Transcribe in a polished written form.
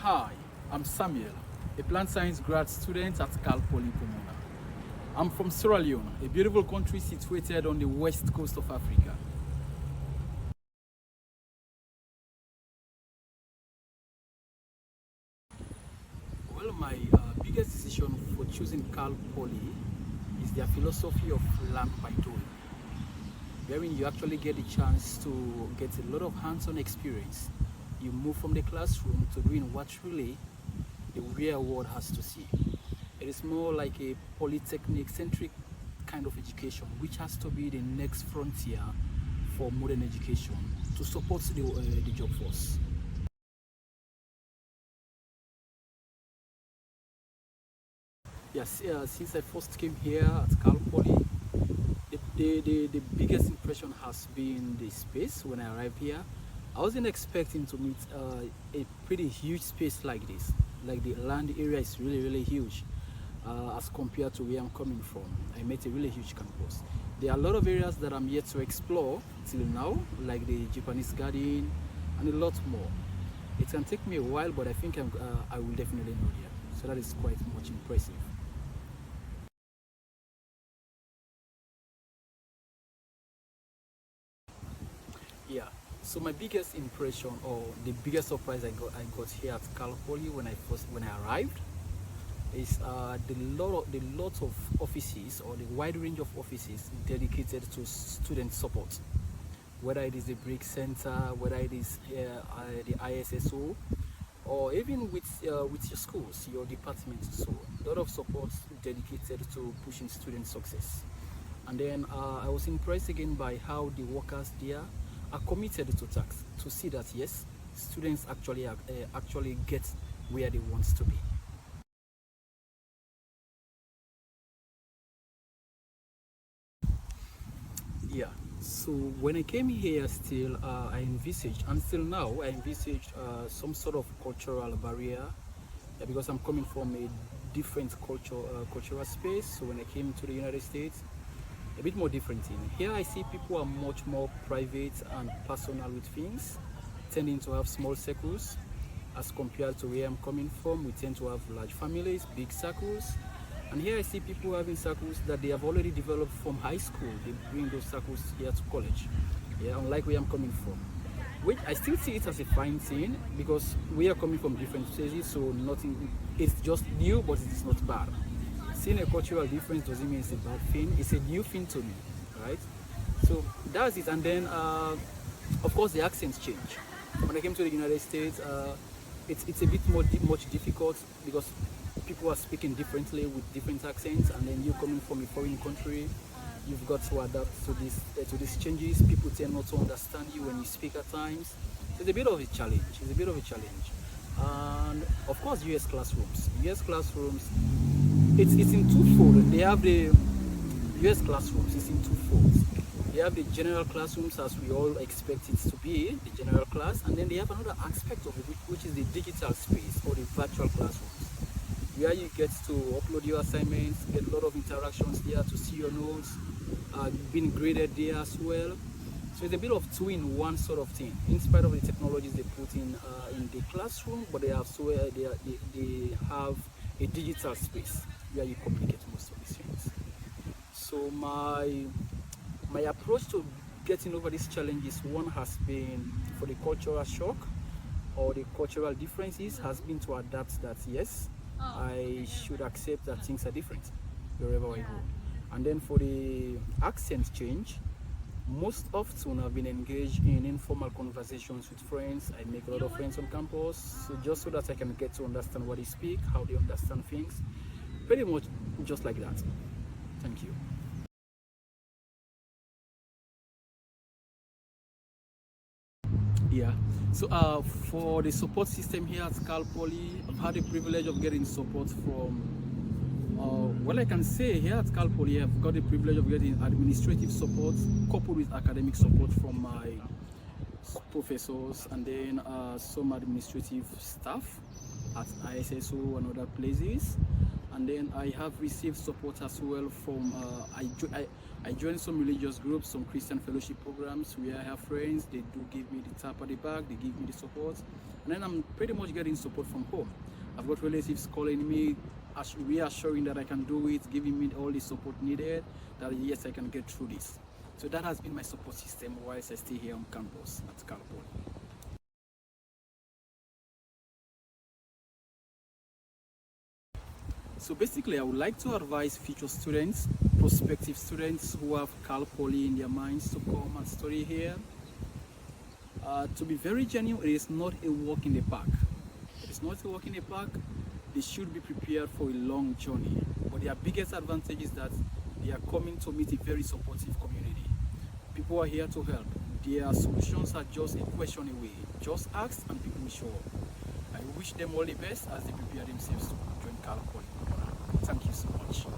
Hi, I'm Samuel, a plant science grad student at Cal Poly Pomona. I'm from Sierra Leone, a beautiful country situated on the west coast of Africa. Well, my biggest decision for choosing Cal Poly is their philosophy of learn by doing, wherein you actually get the chance to get a lot of hands-on experience. You move from the classroom to doing what really the real world has to see. It is more like a polytechnic-centric kind of education, which has to be the next frontier for modern education to support the job force. Yes, since I first came here at Cal Poly, the biggest impression has been the space when I arrived here. I wasn't expecting to meet a pretty huge space like this. Like the land area is really huge as compared to where I'm coming from. I met a really huge campus. There are a lot of areas that I'm yet to explore till now, like the Japanese garden and a lot more. It can take me a while, but I think I will definitely know here. So that is quite much impressive. Yeah. So my biggest impression or the biggest surprise I got here at Cal Poly when I arrived is the lot of offices or the wide range of offices dedicated to student support. Whether it is the Brick Center, whether it is the ISSO, or even with your schools, your department. So a lot of support dedicated to pushing student success. And then I was impressed again by how the workers there are committed to task to see that yes, students actually get where they want to be. Yeah. So when I came here, still I envisaged, and still now I envisaged some sort of cultural barrier because I'm coming from a different cultural space. So when I came to the United States, a bit more different thing. Here I see people are much more private and personal with things, tending to have small circles as compared to where I'm coming from. We tend to have large families, big circles. And here I see people having circles that they have already developed from high school. They bring those circles here to college. Yeah, unlike where I'm coming from. Which I still see it as a fine thing because we are coming from different places, so nothing, it's just new, but it is not bad. Seeing a cultural difference doesn't mean it's a bad thing. It's a new thing to me, right? So that's it. And then, of course, the accents change. When I came to the United States, it's a bit much difficult because people are speaking differently with different accents, and then you coming from a foreign country, you've got to adapt to these changes. People tend not to understand you when you speak at times. So it's a bit of a challenge. It's a bit of a challenge. And of course, US classrooms. US classrooms, it's in twofold. They have the US classrooms. It's in twofold. They have the general classrooms as we all expect it to be, the general class, and then they have another aspect of it, which is the digital space or the virtual classrooms, where you get to upload your assignments, get a lot of interactions there to see your notes, being graded there as well. So it's a bit of two-in-one sort of thing. In spite of the technologies they put in the classroom, but they have they have a digital space where you communicate most of these things. So my approach to getting over these challenges, one has been for the cultural shock or the cultural differences, has been to adapt that yes, I should accept that things are different wherever I go. And then for the accent change, most often I've been engaged in informal conversations with friends. I make a lot of friends on campus, so just so that I can get to understand what they speak, how they understand things. Pretty much just like that. Thank you. Yeah. So for the support system here at Cal Poly, I've had the privilege of getting support from, well, I can say here at Cal Poly, I've got the privilege of getting administrative support coupled with academic support from my professors, and then some administrative staff at ISSO and other places. And then I have received support as well from I joined some religious groups, some Christian fellowship programs where I have friends. They do give me the tap at the back, they give me the support, and then I'm pretty much getting support from home. I've got relatives calling me, reassuring that I can do it, giving me all the support needed, that yes, I can get through this. So that has been my support system whilst I stay here on campus at Cal Poly. So basically, I would like to advise future students, prospective students who have Cal Poly in their minds to come and study here. To be very genuine, it is not a walk in the park. It is not a walk in the park. They should be prepared for a long journey. But their biggest advantage is that they are coming to meet a very supportive community. People are here to help. Their solutions are just a question away. Just ask and people will show up. I wish them all the best as they prepare themselves to join Cal Poly Pomona. Thank you so much.